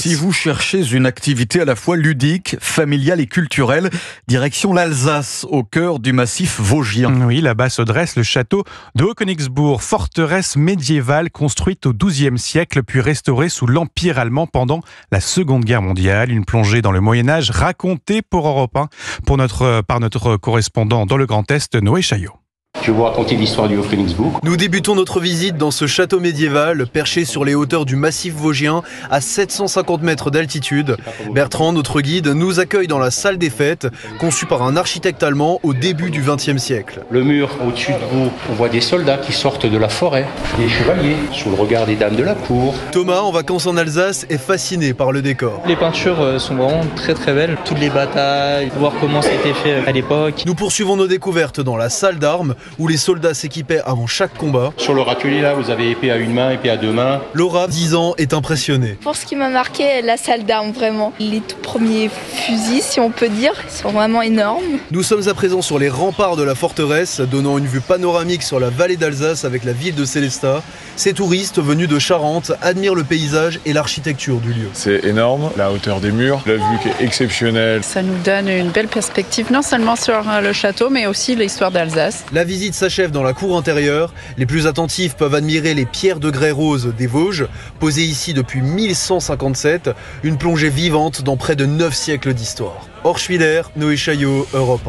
Si vous cherchez une activité à la fois ludique, familiale et culturelle, direction l'Alsace, au cœur du massif vosgien. Oui, là-bas se dresse le château de Haut-Königsbourg, forteresse médiévale construite au XIIe siècle puis restaurée sous l'Empire allemand pendant la Seconde Guerre mondiale. Une plongée dans le Moyen-Âge racontée pour Europe 1 par notre correspondant dans le Grand Est, Noé Chaillot. Je vais vous raconter l'histoire du Haut-Königsbourg. Nous débutons notre visite dans ce château médiéval perché sur les hauteurs du massif vosgien à 750 mètres d'altitude. Bertrand, notre guide, nous accueille dans la salle des fêtes, conçue par un architecte allemand au début du XXe siècle. Le mur au-dessus de vous, on voit des soldats qui sortent de la forêt, des chevaliers, sous le regard des dames de la cour. Thomas, en vacances en Alsace, est fasciné par le décor. Les peintures sont vraiment très très belles. Toutes les batailles, voir comment c'était fait à l'époque. Nous poursuivons nos découvertes dans la salle d'armes où les soldats s'équipaient avant chaque combat. Sur le râtelier là, vous avez épée à une main, épée à deux mains. Laura, 10 ans, est impressionnée. Pour ce qui m'a marqué, la salle d'armes vraiment. Les tout premiers fusils, si on peut dire, ils sont vraiment énormes. Nous sommes à présent sur les remparts de la forteresse, donnant une vue panoramique sur la vallée d'Alsace avec la ville de Sélestat. Ces touristes venus de Charente admirent le paysage et l'architecture du lieu. C'est énorme, la hauteur des murs, la vue qui est exceptionnelle. Ça nous donne une belle perspective, non seulement sur le château, mais aussi l'histoire d'Alsace. La visite s'achève dans la cour intérieure. Les plus attentifs peuvent admirer les pierres de grès rose des Vosges, posées ici depuis 1157, une plongée vivante dans près de 9 siècles d'histoire. Orschwiller, Noé Chaillot, Europe 1.